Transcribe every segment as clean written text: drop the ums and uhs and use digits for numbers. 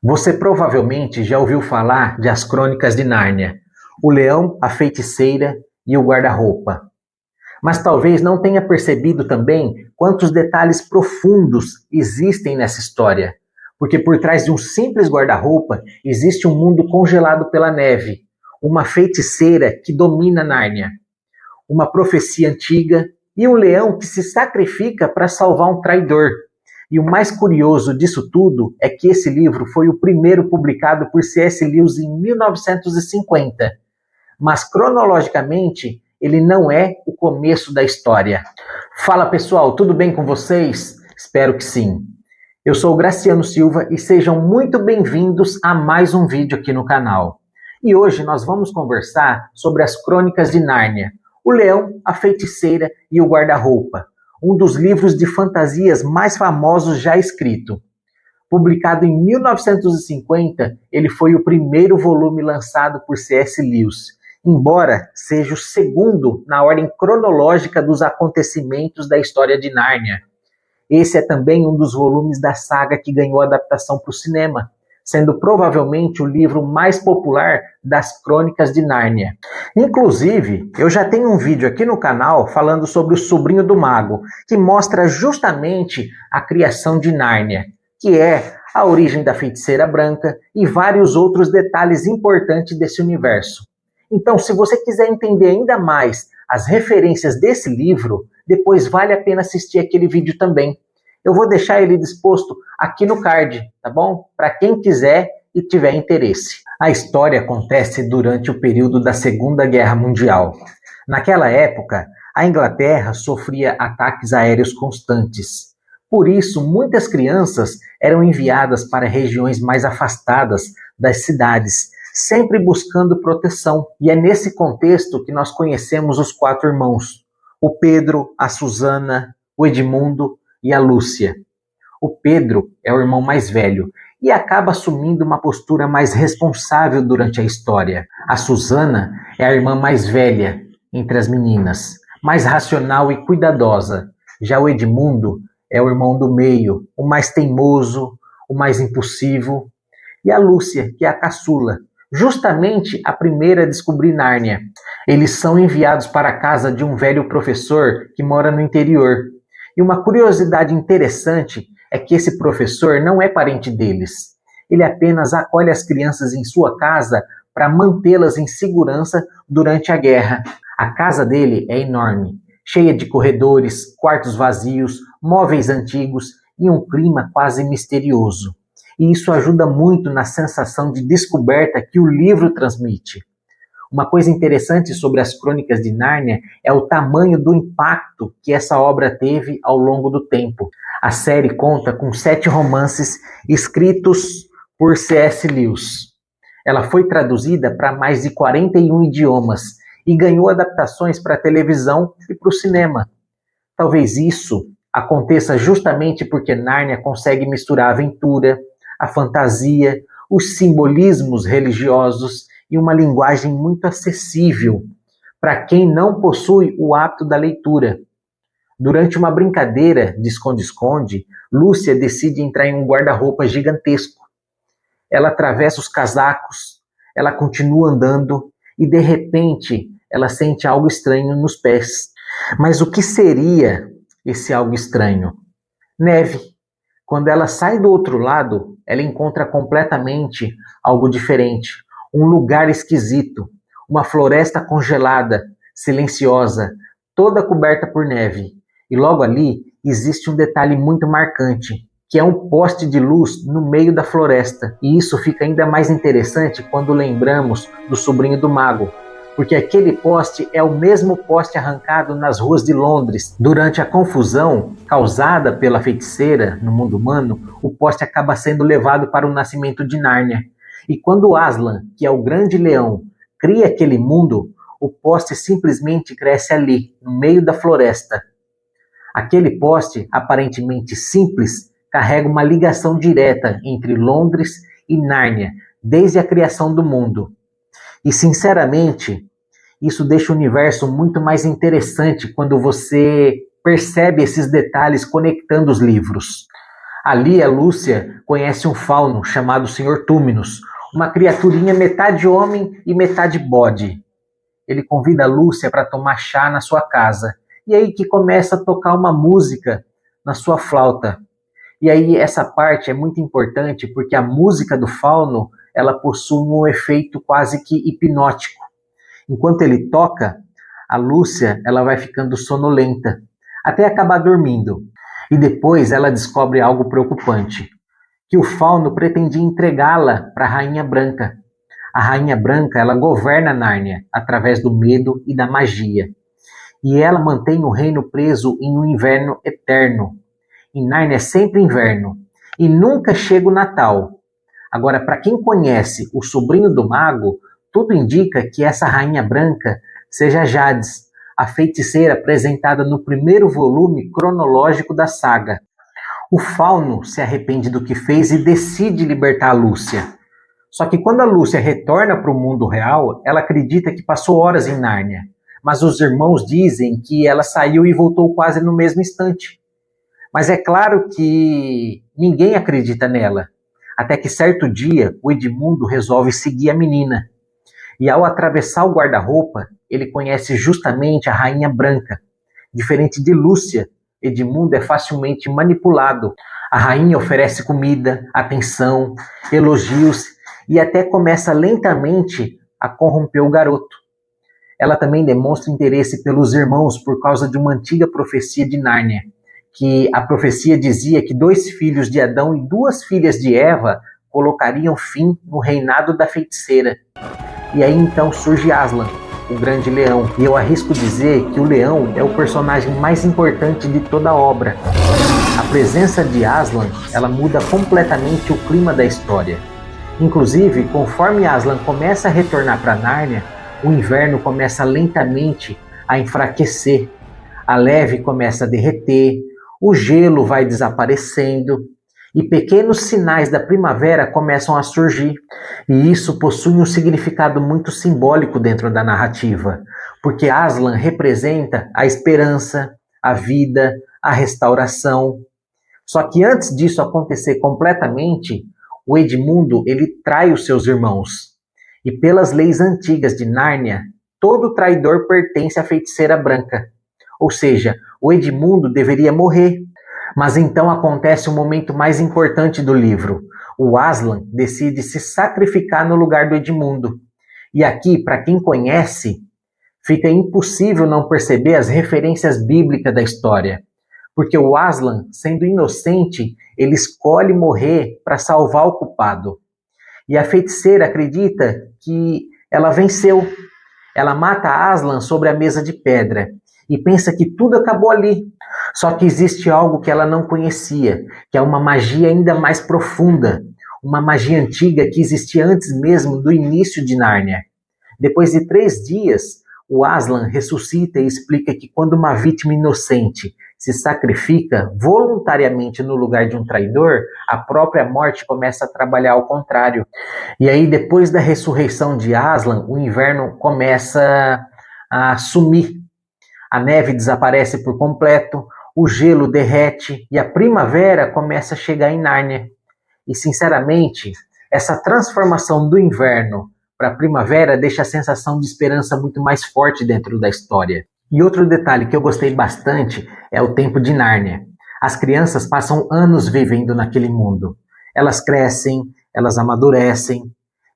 Você provavelmente já ouviu falar de As Crônicas de Nárnia, O Leão, a Feiticeira e o Guarda-Roupa. Mas talvez não tenha percebido também quantos detalhes profundos existem nessa história. Porque por trás de um simples guarda-roupa existe um mundo congelado pela neve, uma feiticeira que domina Nárnia, uma profecia antiga e um leão que se sacrifica para salvar um traidor. E o mais curioso disso tudo é que esse livro foi o primeiro publicado por C.S. Lewis em 1950. Mas cronologicamente, ele não é o começo da história. Fala pessoal, tudo bem com vocês? Espero que sim. Eu sou o Graciano Silva e sejam muito bem-vindos a mais um vídeo aqui no canal. E hoje nós vamos conversar sobre As Crônicas de Nárnia, O Leão, a Feiticeira e o Guarda-Roupa, um dos livros de fantasias mais famosos já escrito. Publicado em 1950, ele foi o primeiro volume lançado por C.S. Lewis, embora seja o segundo na ordem cronológica dos acontecimentos da história de Nárnia. Esse é também um dos volumes da saga que ganhou adaptação para o cinema, sendo provavelmente o livro mais popular das Crônicas de Nárnia. Inclusive, eu já tenho um vídeo aqui no canal falando sobre o Sobrinho do Mago, que mostra justamente a criação de Nárnia, que é a origem da Feiticeira Branca e vários outros detalhes importantes desse universo. Então, se você quiser entender ainda mais as referências desse livro, depois vale a pena assistir aquele vídeo também. Eu vou deixar ele disposto aqui no card, tá bom? Para quem quiser e tiver interesse. A história acontece durante o período da Segunda Guerra Mundial. Naquela época, a Inglaterra sofria ataques aéreos constantes. Por isso, muitas crianças eram enviadas para regiões mais afastadas das cidades, sempre buscando proteção. E é nesse contexto que nós conhecemos os 4 irmãos: o Pedro, a Susana, o Edmundo e a Lúcia. O Pedro é o irmão mais velho e acaba assumindo uma postura mais responsável durante a história. A Susana é a irmã mais velha entre as meninas, mais racional e cuidadosa. Já o Edmundo é o irmão do meio, o mais teimoso, o mais impulsivo. E a Lúcia, que é a caçula, justamente a primeira a descobrir Nárnia. Eles são enviados para a casa de um velho professor que mora no interior. E uma curiosidade interessante é que esse professor não é parente deles. Ele apenas acolhe as crianças em sua casa para mantê-las em segurança durante a guerra. A casa dele é enorme, cheia de corredores, quartos vazios, móveis antigos e um clima quase misterioso. E isso ajuda muito na sensação de descoberta que o livro transmite. Uma coisa interessante sobre As Crônicas de Nárnia é o tamanho do impacto que essa obra teve ao longo do tempo. A série conta com 7 romances escritos por C.S. Lewis. Ela foi traduzida para mais de 41 idiomas e ganhou adaptações para a televisão e para o cinema. Talvez isso aconteça justamente porque Nárnia consegue misturar a aventura, a fantasia, os simbolismos religiosos e uma linguagem muito acessível para quem não possui o hábito da leitura. Durante uma brincadeira de esconde-esconde, Lúcia decide entrar em um guarda-roupa gigantesco. Ela atravessa os casacos, ela continua andando e, de repente, ela sente algo estranho nos pés. Mas o que seria esse algo estranho? Neve. Quando ela sai do outro lado, ela encontra completamente algo diferente. Um lugar esquisito, uma floresta congelada, silenciosa, toda coberta por neve. E logo ali existe um detalhe muito marcante, que é um poste de luz no meio da floresta. E isso fica ainda mais interessante quando lembramos do Sobrinho do Mago, porque aquele poste é o mesmo poste arrancado nas ruas de Londres. Durante a confusão causada pela feiticeira no mundo humano, o poste acaba sendo levado para o nascimento de Nárnia. E quando Aslan, que é o grande leão, cria aquele mundo, o poste simplesmente cresce ali, no meio da floresta. Aquele poste, aparentemente simples, carrega uma ligação direta entre Londres e Nárnia, desde a criação do mundo. E, sinceramente, isso deixa o universo muito mais interessante quando você percebe esses detalhes conectando os livros. Ali a Lúcia conhece um fauno chamado Senhor Túminos, uma criaturinha metade homem e metade bode. Ele convida a Lúcia para tomar chá na sua casa. E aí que começa a tocar uma música na sua flauta. E aí essa parte é muito importante porque a música do fauno, ela possui um efeito quase que hipnótico. Enquanto ele toca, a Lúcia ela vai ficando sonolenta, até acabar dormindo. E depois ela descobre algo preocupante, que o fauno pretendia entregá-la para a Rainha Branca. A Rainha Branca ela governa Nárnia através do medo e da magia. E ela mantém o reino preso em um inverno eterno. Em Nárnia é sempre inverno e nunca chega o Natal. Agora, para quem conhece o sobrinho do mago, tudo indica que essa Rainha Branca seja Jades, a feiticeira apresentada no primeiro volume cronológico da saga. O fauno se arrepende do que fez e decide libertar a Lúcia. Só que quando a Lúcia retorna para o mundo real, ela acredita que passou horas em Nárnia. Mas os irmãos dizem que ela saiu e voltou quase no mesmo instante. Mas é claro que ninguém acredita nela. Até que certo dia, o Edmundo resolve seguir a menina. E ao atravessar o guarda-roupa, ele conhece justamente a Rainha Branca. Diferente de Lúcia, Edmundo é facilmente manipulado. A rainha oferece comida, atenção, elogios e até começa lentamente a corromper o garoto. Ela também demonstra interesse pelos irmãos por causa de uma antiga profecia de Nárnia, que a profecia dizia que 2 filhos de Adão e 2 filhas de Eva colocariam fim no reinado da feiticeira. E aí então surge Aslan, o grande leão. E eu arrisco dizer que o leão é o personagem mais importante de toda a obra. A presença de Aslan, ela muda completamente o clima da história. Inclusive, conforme Aslan começa a retornar para Nárnia, o inverno começa lentamente a enfraquecer. A neve começa a derreter, o gelo vai desaparecendo e pequenos sinais da primavera começam a surgir. E isso possui um significado muito simbólico dentro da narrativa, porque Aslan representa a esperança, a vida, a restauração. Só que antes disso acontecer completamente, o Edmundo ele trai os seus irmãos. E pelas leis antigas de Nárnia, todo traidor pertence à feiticeira branca. Ou seja, o Edmundo deveria morrer. Mas então acontece o momento mais importante do livro. O Aslan decide se sacrificar no lugar do Edmundo. E aqui, para quem conhece, fica impossível não perceber as referências bíblicas da história. Porque o Aslan, sendo inocente, ele escolhe morrer para salvar o culpado. E a feiticeira acredita que ela venceu. Ela mata Aslan sobre a mesa de pedra e pensa que tudo acabou ali. Só que existe algo que ela não conhecia, que é uma magia ainda mais profunda, uma magia antiga que existia antes mesmo do início de Nárnia. Depois de 3 dias, o Aslan ressuscita e explica que quando uma vítima inocente se sacrifica voluntariamente no lugar de um traidor, a própria morte começa a trabalhar ao contrário. E aí, depois da ressurreição de Aslan, o inverno começa a sumir. A neve desaparece por completo, o gelo derrete e a primavera começa a chegar em Nárnia. E, sinceramente, essa transformação do inverno para a primavera deixa a sensação de esperança muito mais forte dentro da história. E outro detalhe que eu gostei bastante é o tempo de Nárnia. As crianças passam anos vivendo naquele mundo. Elas crescem, elas amadurecem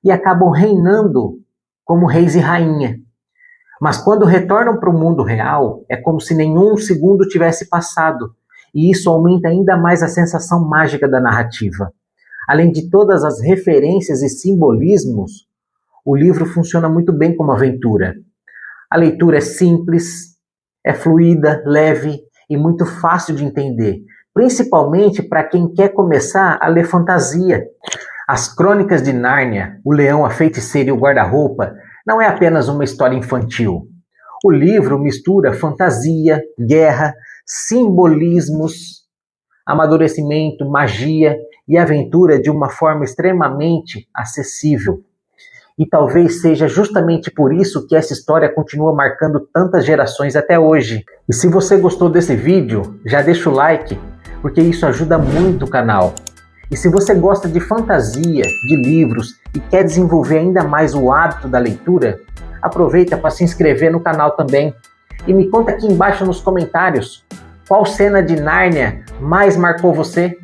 e acabam reinando como reis e rainha. Mas quando retornam para o mundo real, é como se nenhum segundo tivesse passado. E isso aumenta ainda mais a sensação mágica da narrativa. Além de todas as referências e simbolismos, o livro funciona muito bem como aventura. A leitura é simples, é fluida, leve e muito fácil de entender, principalmente para quem quer começar a ler fantasia. As Crônicas de Nárnia, O Leão, a Feiticeira e o Guarda-Roupa não é apenas uma história infantil. O livro mistura fantasia, guerra, simbolismos, amadurecimento, magia e aventura de uma forma extremamente acessível. E talvez seja justamente por isso que essa história continua marcando tantas gerações até hoje. E se você gostou desse vídeo, já deixa o like, porque isso ajuda muito o canal. E se você gosta de fantasia, de livros e quer desenvolver ainda mais o hábito da leitura, aproveita para se inscrever no canal também. E me conta aqui embaixo nos comentários qual cena de Nárnia mais marcou você.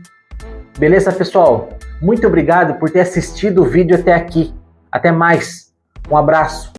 Beleza, pessoal? Muito obrigado por ter assistido o vídeo até aqui. Até mais. Um abraço.